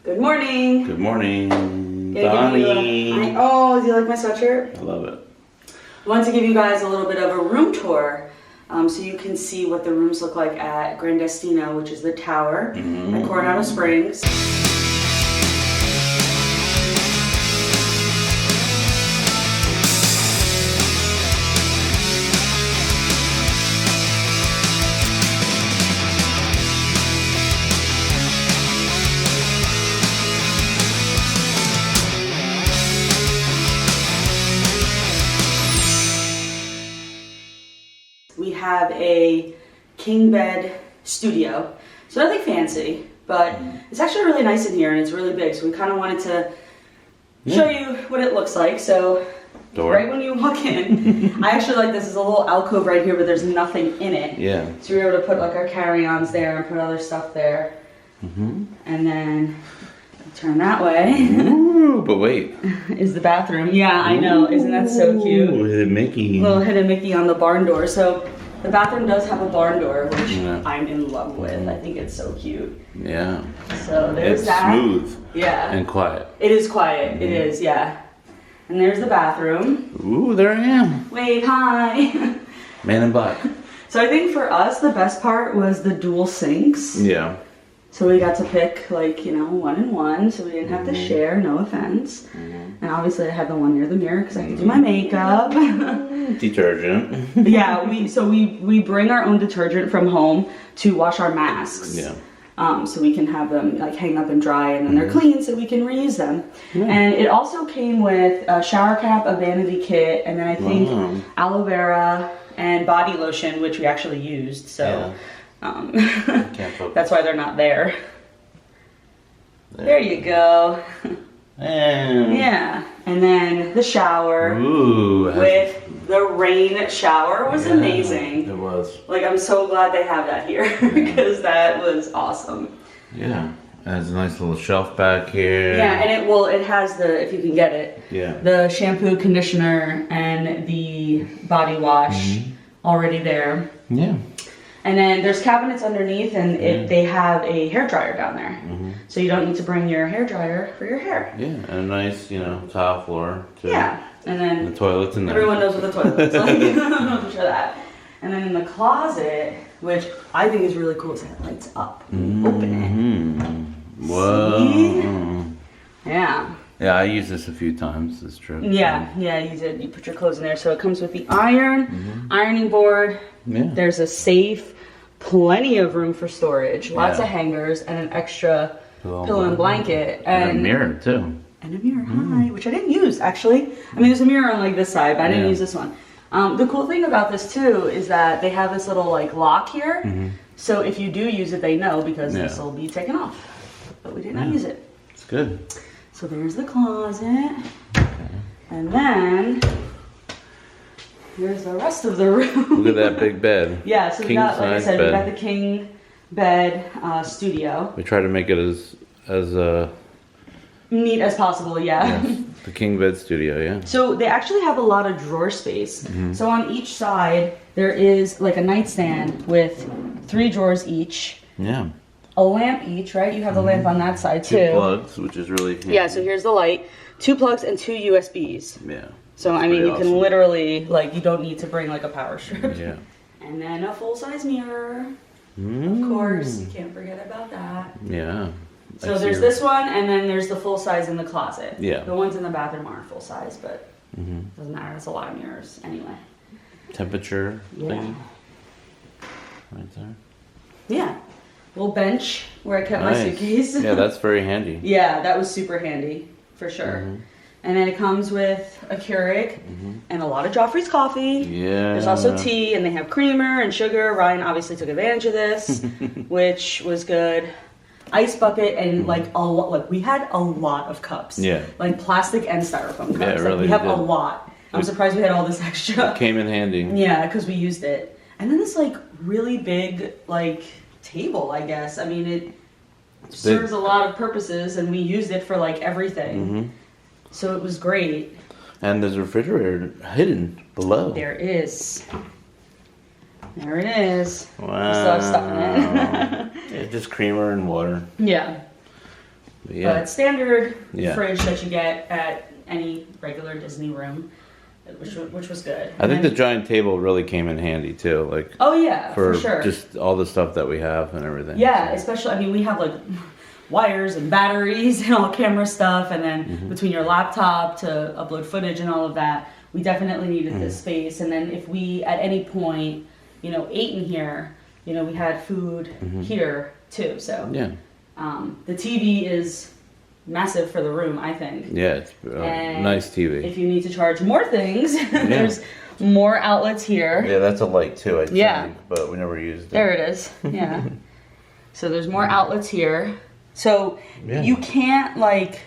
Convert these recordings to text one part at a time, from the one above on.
Good morning. Good morning, Bonnie. Oh, do you like my sweatshirt? I love it. I wanted to give you guys a little bit of a room tour so you can see what the rooms look like at Gran Destino, which is the tower at Coronado Springs. We have a king bed studio, so nothing fancy, but it's actually really nice in here and it's really big, so we kind of wanted to show you what it looks like. So right when you walk in, I actually like this. There's a little alcove right here, but there's nothing in it. Yeah. So we were able to put like our carry-ons there and put other stuff there. And then turn that way. Ooh, but wait. Is the bathroom. Yeah, I know. Isn't that so cute? Hidden Mickey. Little hidden Mickey on the barn door. So the bathroom does have a barn door, which I'm in love with. I think it's so cute. Yeah. So there's it's that. Smooth. Yeah. And quiet. It is quiet. It is, yeah. And there's the bathroom. Ooh, there I am. Wave hi. Man in black. So I think for us, the best part was the dual sinks. Yeah. So we got to pick, like, you know, 1 and 1, so we didn't have to share, no offense. And obviously I had the one near the mirror because I can do my makeup. Detergent. Yeah, we bring our own detergent from home to wash our masks. Yeah. So we can have them like hang up and dry, and then they're clean, so we can reuse them. And it also came with a shower cap, a vanity kit, and then I think aloe vera and body lotion, which we actually used. So that's why they're not there. There you go. Yeah, and then the shower with the rain shower was amazing. It was. Like, I'm so glad they have that here because that was awesome. Yeah, it has a nice little shelf back here. Yeah, and it has the, if you can get it, the shampoo, conditioner, and the body wash already there. Yeah. And then there's cabinets underneath, and they have a hair dryer down there. So you don't need to bring your hair dryer for your hair. Yeah, and a nice, tile floor too. Yeah, and then the toilet's in there. Everyone knows what the toilet's like. I'm sure that. And then in the closet, which I think is really cool, is it lights up. Open it. Whoa. See? Yeah. Yeah, I used this a few times. It's true. Yeah, you did. You put your clothes in there. So it comes with the ironing board. Yeah. There's a safe, plenty of room for storage, lots of hangers, and an extra pillow and blanket. And a mirror, too. And a mirror, which I didn't use, actually. I mean, there's a mirror on, like, this side, but I didn't use this one. The cool thing about this, too, is that they have this little, like, lock here. So if you do use it, they know, because this will be taken off. But we did not use it. It's good. So there's the closet. And then here's the rest of the room. Look at that big bed. Yeah, so we got, like I said, we got the king bed studio. We try to make it as neat as possible, the king bed studio, yeah. So they actually have a lot of drawer space. So on each side, there is like a nightstand with 3 drawers each. Yeah. A lamp each, right? You have the lamp on that side too. 2 plugs, which is really handy. Yeah, so here's the light. 2 plugs and 2 USBs. Yeah. So, I mean, you can literally, like, you don't need to bring, like, a power strip. Yeah. And then a full-size mirror. Of course, you can't forget about that. Yeah. So there's this one, and then there's the full-size in the closet. Yeah. The ones in the bathroom aren't full-size, but doesn't matter. It's a lot of mirrors anyway. Temperature thing. Right there. Yeah. Little bench where I kept my suitcase. Yeah, that's very handy. Yeah, that was super handy, for sure. And then it comes with a Keurig and a lot of Joffrey's coffee. Yeah. There's also tea, and they have creamer and sugar. Ryan obviously took advantage of this, which was good. Ice bucket and like a lot. Like we had a lot of cups. Yeah. Like plastic and styrofoam cups. Yeah, really. Like, we have a lot. I'm surprised we had all this extra. It came in handy. Yeah, because we used it. And then this like really big like table, I guess. I mean, it serves a lot of purposes, and we used it for like everything. So it was great. And there's a refrigerator hidden below. There is. There it is. Wow. We still have stuff in it. Yeah, just creamer and water. Yeah. But standard fridge that you get at any regular Disney room, which was good. I think the giant table really came in handy too, like. Oh yeah, for sure. Just all the stuff that we have and everything. Yeah, so. Especially, I mean, we have like wires and batteries and all camera stuff, and then between your laptop to upload footage and all of that, we definitely needed this space. And then if we at any point, you know, ate in here, you know, we had food here too. So yeah, the TV is massive for the room, I think. Yeah, it's nice TV. If you need to charge more things, there's more outlets here. Yeah, that's a light too, I think, but we never used it. There it is. Yeah. So there's more outlets here. So you can't like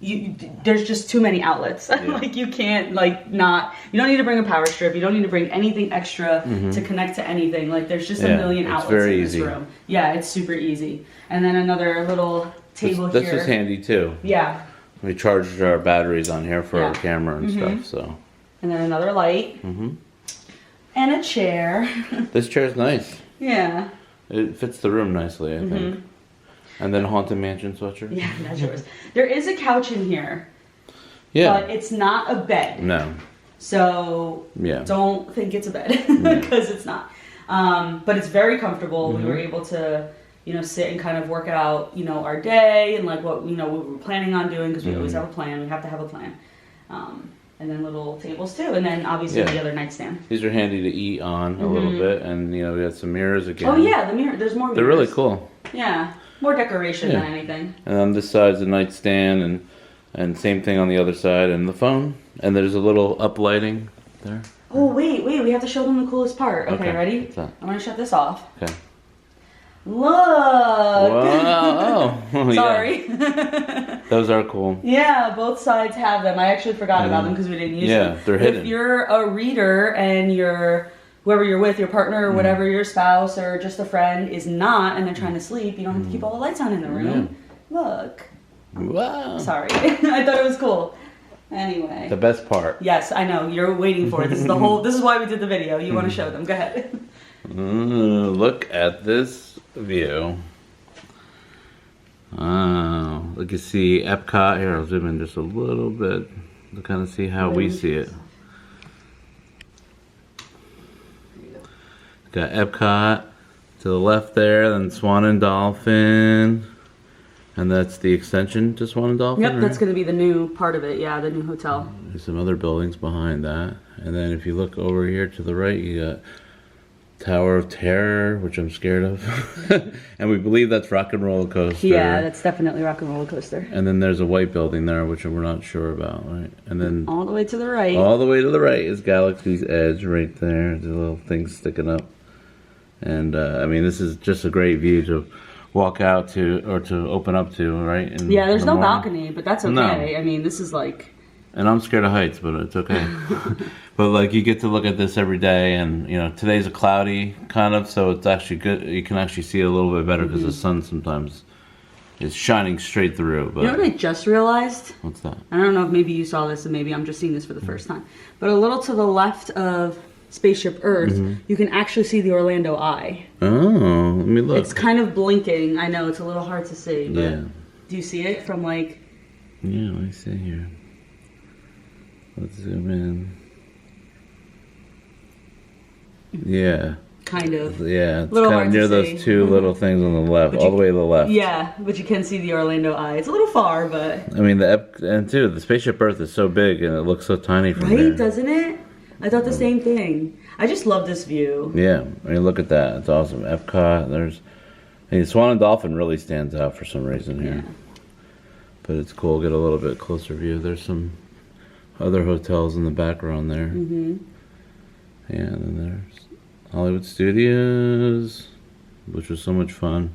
there's just too many outlets. Like you can't like not. You don't need to bring a power strip. You don't need to bring anything extra to connect to anything. Like there's just a million outlets in this room. Yeah, it's super easy. And then another little table here. This was handy too. Yeah. We charged our batteries on here for our camera and stuff. So. And then another light. And a chair. This chair's nice. Yeah. It fits the room nicely, I think. And then Haunted Mansion sweatshirt. Yeah, that's yours. There is a couch in here. Yeah. But it's not a bed. No. So don't think it's a bed because it's not. But it's very comfortable. We were able to, you know, sit and kind of work out, you know, our day and like what, you know, we were planning on doing because we always have a plan. We have to have a plan. And then little tables too, and then obviously the other nightstand. These are handy to eat on a little bit, and you know we got some mirrors again. Oh yeah, the mirror. There's more mirrors. They're really cool. Yeah, more decoration than anything. And on this side's a nightstand, and same thing on the other side, and the phone. And there's a little up lighting there. Oh wait, we have to show them the coolest part. Okay, ready? What's that? I'm gonna shut this off. Okay. Look! Whoa! Oh, sorry. Those are cool. Yeah, both sides have them. I actually forgot about them because we didn't use them. Yeah, they're hidden. If you're a reader and whoever you're with, your partner or whatever, your spouse or just a friend is not, and they're trying to sleep, you don't have to keep all the lights on in the room. Look. Wow. Sorry. I thought it was cool. Anyway. The best part. Yes, I know. You're waiting for it. This is this is why we did the video. You want to show them. Go ahead. Look at this view. Oh, look, you see Epcot here. I'll zoom in just a little bit to kind of see how we see it. Got Epcot to the left there, then Swan and Dolphin, and that's the extension to Swan and Dolphin. Yep, that's going to be the new part of it. Yeah, the new hotel. There's some other buildings behind that, and then if you look over here to the right, you got Tower of Terror, which I'm scared of. And we believe that's Rock and Roller Coaster. Yeah, that's definitely Rock and Roller Coaster. And then there's a white building there, which we're not sure about, right? And then all the way to the right. All the way to the right is Galaxy's Edge right there. The little thing sticking up. And I mean, this is just a great view to walk out to or to open up to, right? Yeah, there's no balcony, but that's okay. No. I mean, this is like... And I'm scared of heights, but it's okay. But like you get to look at this every day, and you know today's a cloudy kind of, so it's actually good. You can actually see it a little bit better because the sun sometimes is shining straight through. But you know what I just realized? What's that? I don't know if maybe you saw this, and maybe I'm just seeing this for the first time. But a little to the left of Spaceship Earth, you can actually see the Orlando Eye. Oh, let me look. It's kind of blinking. I know it's a little hard to see, but do you see it from like? Yeah, let me see here. Let's zoom in. Yeah. Kind of. Yeah, it's kind of near those two little things on the left, all the way to the left. Yeah, but you can see the Orlando Eye. It's a little far, but... I mean, the Spaceship Earth is so big, and it looks so tiny from there. Right, doesn't it? I thought the same thing. I just love this view. Yeah, I mean, look at that. It's awesome. Epcot, I mean, Swan and Dolphin really stands out for some reason here. Yeah. But it's cool, get a little bit closer view. There's some other hotels in the background there. Yeah, and then there's Hollywood Studios, which was so much fun.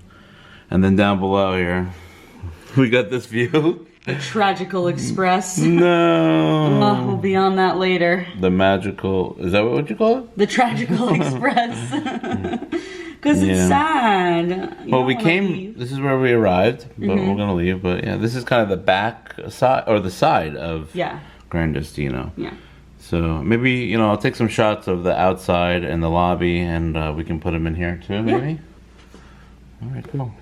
And then down below here, we got this view. The Tragical Express. No. We'll be on that later. The magical, is that what you call it? The Tragical Express. Because it's sad. Well, we came, this is where we arrived, but we're going to leave. But yeah, this is kind of the back side, or the side of Gran Destino. Yeah. So maybe, you know, I'll take some shots of the outside and the lobby, and we can put them in here too, maybe? Yeah. All right, cool.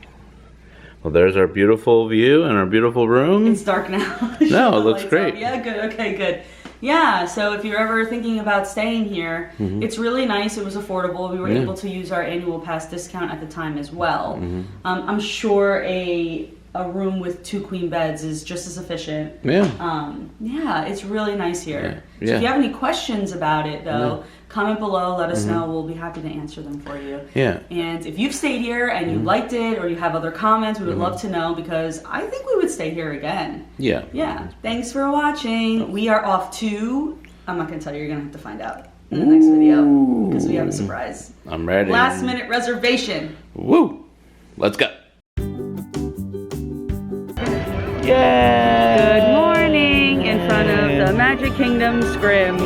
Well, there's our beautiful view and our beautiful room. It's dark now. No, it looks great. Yeah, good. Okay, good. Yeah, so if you're ever thinking about staying here, it's really nice. It was affordable. We were able to use our annual pass discount at the time as well. I'm sure a room with 2 queen beds is just as efficient. Yeah, it's really nice here. So if you have any questions about it, though, comment below, let us know. We'll be happy to answer them for you. And if you've stayed here and you liked it or you have other comments, we would love to know, because I think we would stay here again. Yeah. Thanks for watching. We are off to, I'm not going to tell you, you're going to have to find out in the next video, because we have a surprise. I'm ready. Last minute reservation. Woo! Let's go. Yay! Good morning in front of the Magic Kingdom Scrim.